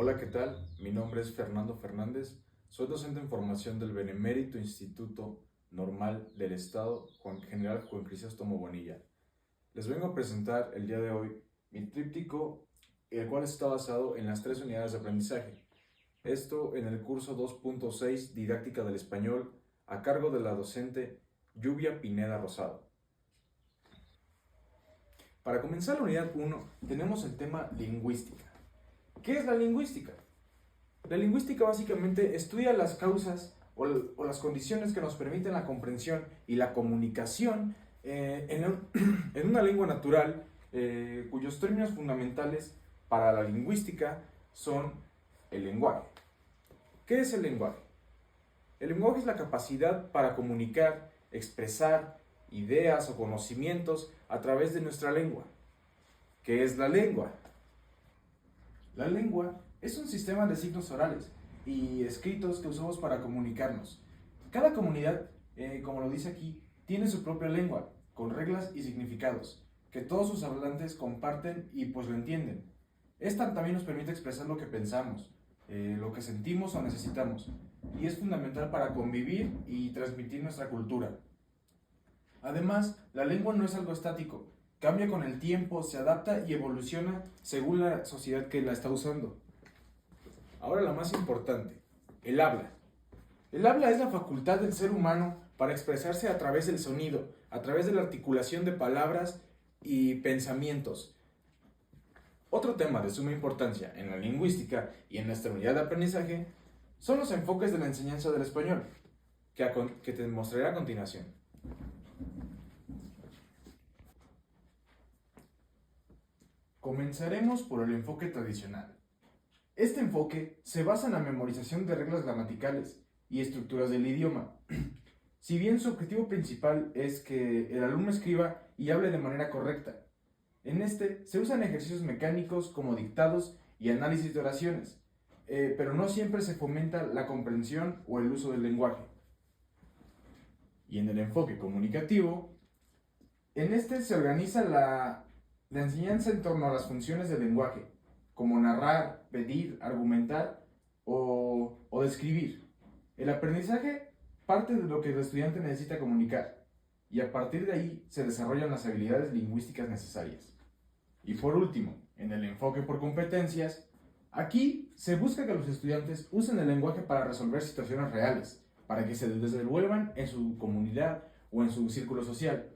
Hola, ¿qué tal? Mi nombre es Fernando Fernández, soy docente en formación del Benemérito Instituto Normal del Estado General Juan Crisóstomo Bonilla. Les vengo a presentar el día de hoy mi tríptico, el cual está basado en las 3 unidades de aprendizaje. Esto en el curso 2.6 Didáctica del Español, a cargo de la docente Lluvia Pineda Rosado. Para comenzar la unidad 1, tenemos el tema lingüística. ¿Qué es la lingüística? La lingüística básicamente estudia las causas o las condiciones que nos permiten la comprensión y la comunicación en una lengua natural, cuyos términos fundamentales para la lingüística son el lenguaje. ¿Qué es el lenguaje? El lenguaje es la capacidad para comunicar, expresar ideas o conocimientos a través de nuestra lengua. ¿Qué es la lengua? La lengua es un sistema de signos orales y escritos que usamos para comunicarnos. Cada comunidad, como lo dice aquí, tiene su propia lengua, con reglas y significados, que todos sus hablantes comparten y pues lo entienden. Esta también nos permite expresar lo que pensamos, lo que sentimos o necesitamos, y es fundamental para convivir y transmitir nuestra cultura. Además, la lengua no es algo estático, cambia con el tiempo, se adapta y evoluciona según la sociedad que la está usando. Ahora la más importante, el habla. El habla es la facultad del ser humano para expresarse a través del sonido, a través de la articulación de palabras y pensamientos. Otro tema de suma importancia en la lingüística y en nuestra unidad de aprendizaje son los enfoques de la enseñanza del español, que te mostraré a continuación. Comenzaremos por el enfoque tradicional. Este enfoque se basa en la memorización de reglas gramaticales y estructuras del idioma. Si bien su objetivo principal es que el alumno escriba y hable de manera correcta, en este se usan ejercicios mecánicos como dictados y análisis de oraciones, pero no siempre se fomenta la comprensión o el uso del lenguaje. Y en el enfoque comunicativo, en este se organiza la enseñanza en torno a las funciones del lenguaje, como narrar, pedir, argumentar o describir. El aprendizaje parte de lo que el estudiante necesita comunicar y a partir de ahí se desarrollan las habilidades lingüísticas necesarias. Y por último, en el enfoque por competencias, aquí se busca que los estudiantes usen el lenguaje para resolver situaciones reales, para que se desenvuelvan en su comunidad o en su círculo social.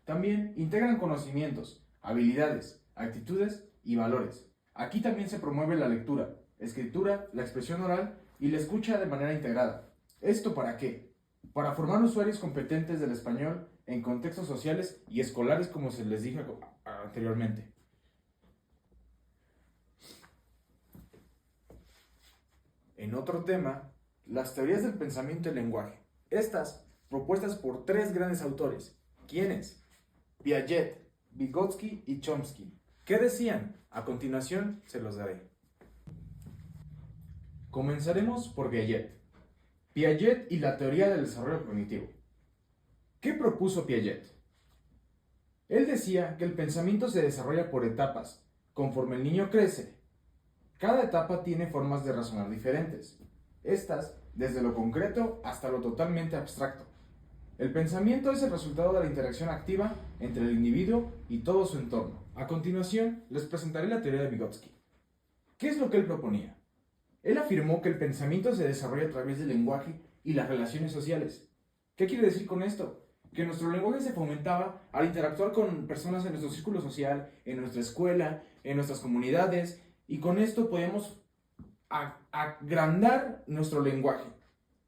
También integran conocimientos, habilidades, actitudes y valores. Aquí también se promueve la lectura, escritura, la expresión oral y la escucha de manera integrada. ¿Esto para qué? Para formar usuarios competentes del español en contextos sociales y escolares, como se les dije anteriormente. En otro tema, las teorías del pensamiento y lenguaje. Estas propuestas por 3 grandes autores. ¿Quiénes? Piaget, Vygotsky y Chomsky. ¿Qué decían? A continuación se los daré. Comenzaremos por Piaget. Piaget y la teoría del desarrollo cognitivo. ¿Qué propuso Piaget? Él decía que el pensamiento se desarrolla por etapas, conforme el niño crece. Cada etapa tiene formas de razonar diferentes. Estas, desde lo concreto hasta lo totalmente abstracto. El pensamiento es el resultado de la interacción activa entre el individuo y todo su entorno. A continuación, les presentaré la teoría de Vygotsky. ¿Qué es lo que él proponía? Él afirmó que el pensamiento se desarrolla a través del lenguaje y las relaciones sociales. ¿Qué quiere decir con esto? Que nuestro lenguaje se fomentaba al interactuar con personas en nuestro círculo social, en nuestra escuela, en nuestras comunidades, y con esto podemos agrandar nuestro lenguaje.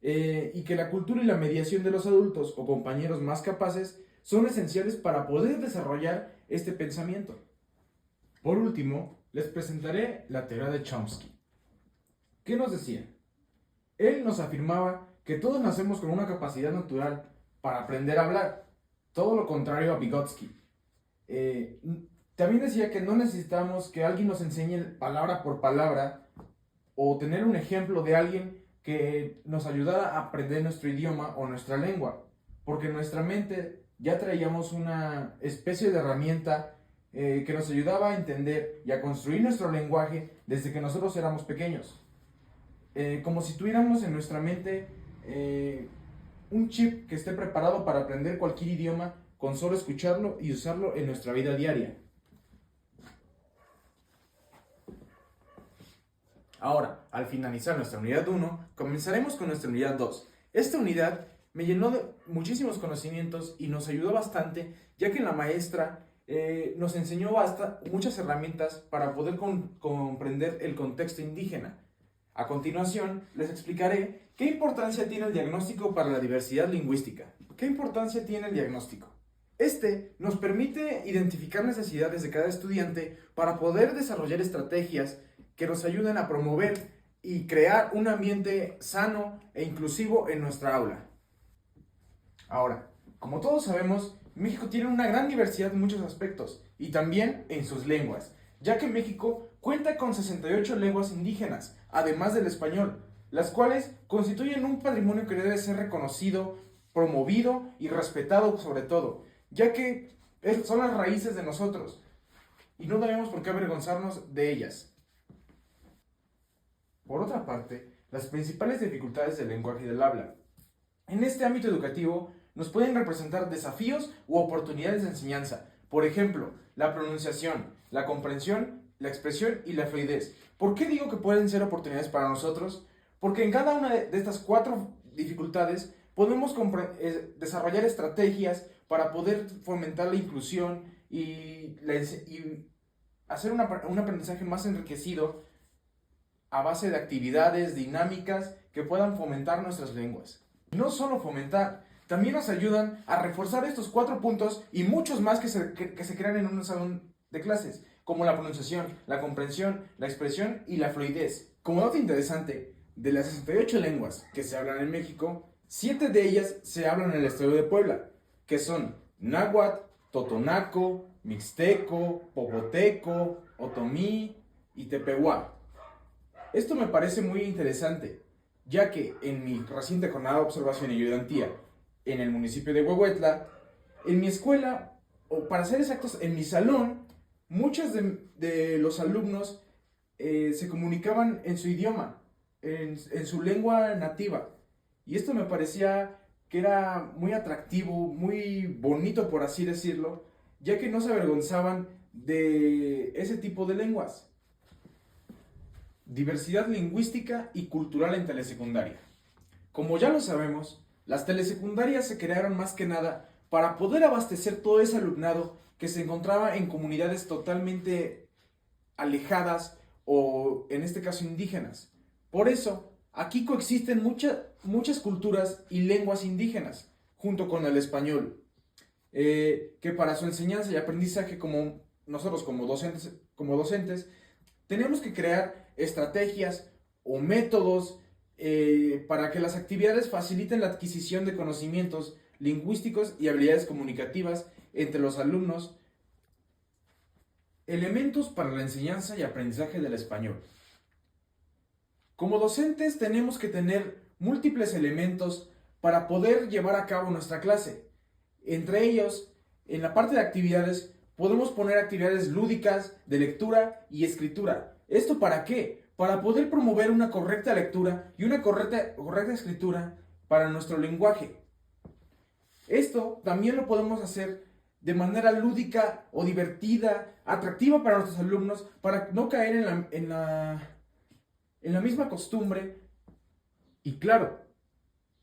Y que la cultura y la mediación de los adultos o compañeros más capaces son esenciales para poder desarrollar este pensamiento. Por último, les presentaré la teoría de Chomsky. ¿Qué nos decía? Él nos afirmaba que todos nacemos con una capacidad natural para aprender a hablar, todo lo contrario a Vygotsky. También decía que no necesitamos que alguien nos enseñe palabra por palabra o tener un ejemplo de alguien que nos ayudara a aprender nuestro idioma o nuestra lengua, porque en nuestra mente ya traíamos una especie de herramienta que nos ayudaba a entender y a construir nuestro lenguaje desde que nosotros éramos pequeños. Como si tuviéramos en nuestra mente un chip que esté preparado para aprender cualquier idioma con solo escucharlo y usarlo en nuestra vida diaria. Ahora, al finalizar nuestra unidad 1, comenzaremos con nuestra unidad 2. Esta unidad me llenó de muchísimos conocimientos y nos ayudó bastante, ya que la maestra nos enseñó muchas herramientas para poder comprender el contexto indígena. A continuación, les explicaré qué importancia tiene el diagnóstico para la diversidad lingüística. ¿Qué importancia tiene el diagnóstico? Este nos permite identificar necesidades de cada estudiante para poder desarrollar estrategias que nos ayuden a promover y crear un ambiente sano e inclusivo en nuestra aula. Ahora, como todos sabemos, México tiene una gran diversidad en muchos aspectos y también en sus lenguas, ya que México cuenta con 68 lenguas indígenas, además del español, las cuales constituyen un patrimonio que debe ser reconocido, promovido y respetado sobre todo, ya que son las raíces de nosotros y no debemos por qué avergonzarnos de ellas. Por otra parte, las principales dificultades del lenguaje y del habla. En este ámbito educativo nos pueden representar desafíos u oportunidades de enseñanza. Por ejemplo, la pronunciación, la comprensión, la expresión y la fluidez. ¿Por qué digo que pueden ser oportunidades para nosotros? Porque en cada una de estas 4 dificultades podemos desarrollar estrategias para poder fomentar la inclusión y hacer un aprendizaje más enriquecido a base de actividades dinámicas que puedan fomentar nuestras lenguas. No solo fomentar, también nos ayudan a reforzar estos 4 puntos y muchos más que se crean en un salón de clases, como la pronunciación, la comprensión, la expresión y la fluidez. Como dato interesante, de las 68 lenguas que se hablan en México, 7 de ellas se hablan en el estado de Puebla, que son náhuatl, totonaco, mixteco, popoteco, otomí y tepehuá. Esto me parece muy interesante, ya que en mi reciente jornada de observación y ayudantía en el municipio de Huehuetla, en mi escuela, o para ser exactos, en mi salón, muchos de los alumnos se comunicaban en su idioma, en su lengua nativa. Y esto me parecía que era muy atractivo, muy bonito, por así decirlo, ya que no se avergonzaban de ese tipo de lenguas. Diversidad lingüística y cultural en telesecundaria. Como ya lo sabemos, las telesecundarias se crearon más que nada para poder abastecer todo ese alumnado que se encontraba en comunidades totalmente alejadas o, en este caso, indígenas. Por eso, aquí coexisten muchas culturas y lenguas indígenas, junto con el español, que para su enseñanza y aprendizaje, como nosotros como docentes tenemos que crear estrategias o métodos para que las actividades faciliten la adquisición de conocimientos lingüísticos y habilidades comunicativas entre los alumnos. Elementos para la enseñanza y aprendizaje del español. Como docentes tenemos que tener múltiples elementos para poder llevar a cabo nuestra clase. Entre ellos, en la parte de actividades, podemos poner actividades lúdicas de lectura y escritura. ¿Esto para qué? Para poder promover una correcta lectura y una correcta escritura para nuestro lenguaje. Esto también lo podemos hacer de manera lúdica o divertida, atractiva para nuestros alumnos, para no caer en la misma costumbre. Y claro,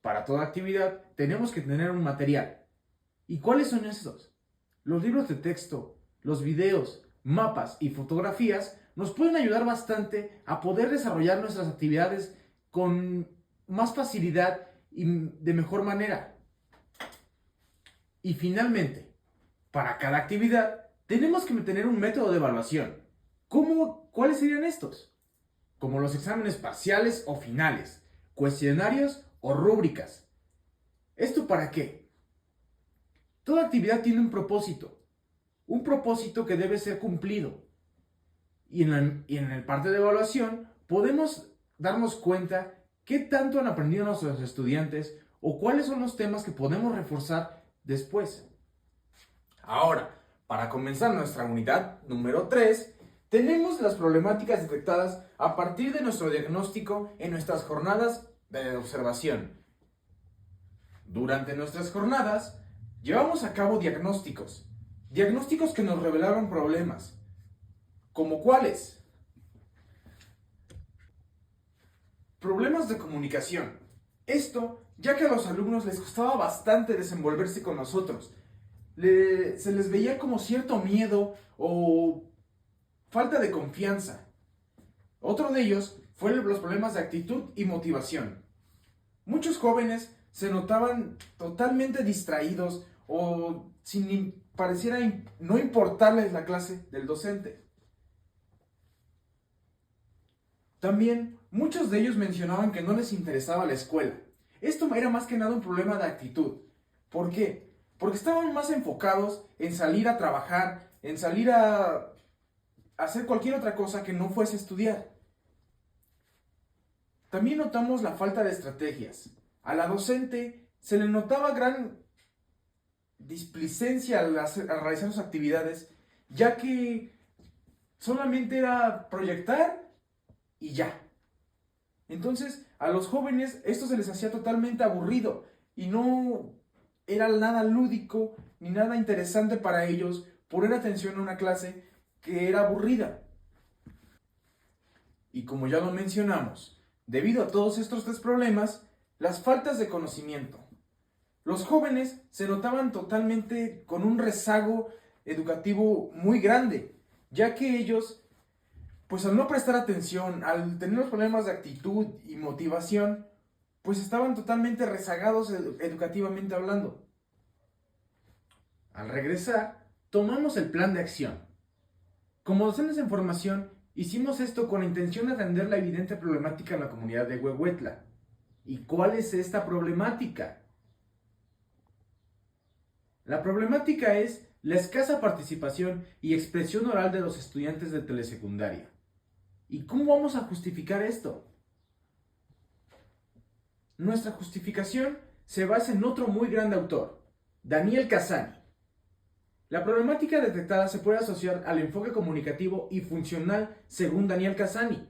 para toda actividad tenemos que tener un material. ¿Y cuáles son estos? Los libros de texto, los videos, mapas y fotografías nos pueden ayudar bastante a poder desarrollar nuestras actividades con más facilidad y de mejor manera. Y finalmente, para cada actividad tenemos que tener un método de evaluación. ¿Cuáles serían estos? Como los exámenes parciales o finales, cuestionarios o rúbricas. ¿Esto para qué? Toda actividad tiene un propósito que debe ser cumplido. Y en el parte de evaluación podemos darnos cuenta qué tanto han aprendido nuestros estudiantes o cuáles son los temas que podemos reforzar después. Ahora, Para comenzar nuestra unidad número 3, tenemos las problemáticas detectadas a partir de nuestro diagnóstico en nuestras jornadas de observación. Durante nuestras jornadas, llevamos a cabo diagnósticos que nos revelaron problemas. ¿Como cuáles? Problemas de comunicación. Esto, ya que a los alumnos les costaba bastante desenvolverse con nosotros. Se les veía como cierto miedo o falta de confianza. Otro de ellos fue los problemas de actitud y motivación. Muchos jóvenes se notaban totalmente distraídos o pareciera no importarles la clase del docente. También muchos de ellos mencionaban que no les interesaba la escuela. Esto era más que nada un problema de actitud. ¿Por qué? Porque estaban más enfocados en salir a trabajar, en salir a hacer cualquier otra cosa que no fuese estudiar. También notamos la falta de estrategias. A la docente se le notaba gran displicencia al realizar sus actividades, ya que solamente era proyectar y ya. Entonces, a los jóvenes esto se les hacía totalmente aburrido y no era nada lúdico ni nada interesante para ellos poner atención a una clase que era aburrida. Y como ya lo mencionamos, debido a todos estos tres problemas, las faltas de conocimiento. Los jóvenes se notaban totalmente con un rezago educativo muy grande, ya que ellos, pues al no prestar atención, al tener los problemas de actitud y motivación, pues estaban totalmente rezagados educativamente hablando. Al regresar, tomamos el plan de acción. Como docentes en formación, hicimos esto con la intención de atender la evidente problemática en la comunidad de Huehuetla. ¿Y cuál es esta problemática? La problemática es la escasa participación y expresión oral de los estudiantes de telesecundaria. ¿Y cómo vamos a justificar esto? Nuestra justificación se basa en otro muy grande autor, Daniel Cassani. La problemática detectada se puede asociar al enfoque comunicativo y funcional según Daniel Cassani.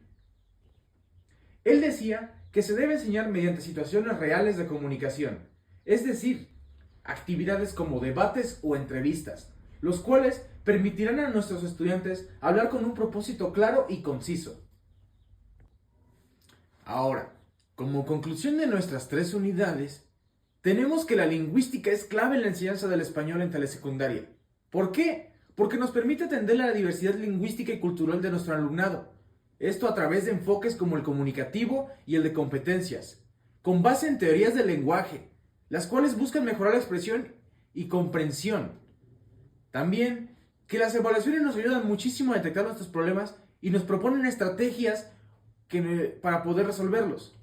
Él decía que se debe enseñar mediante situaciones reales de comunicación, es decir, actividades como debates o entrevistas, los cuales permitirán a nuestros estudiantes hablar con un propósito claro y conciso. Ahora, como conclusión de nuestras 3 unidades, tenemos que la lingüística es clave en la enseñanza del español en telesecundaria. ¿Por qué? Porque nos permite atender a la diversidad lingüística y cultural de nuestro alumnado. Esto a través de enfoques como el comunicativo y el de competencias, con base en teorías del lenguaje, las cuales buscan mejorar la expresión y comprensión. También que las evaluaciones nos ayudan muchísimo a detectar nuestros problemas y nos proponen estrategias para poder resolverlos.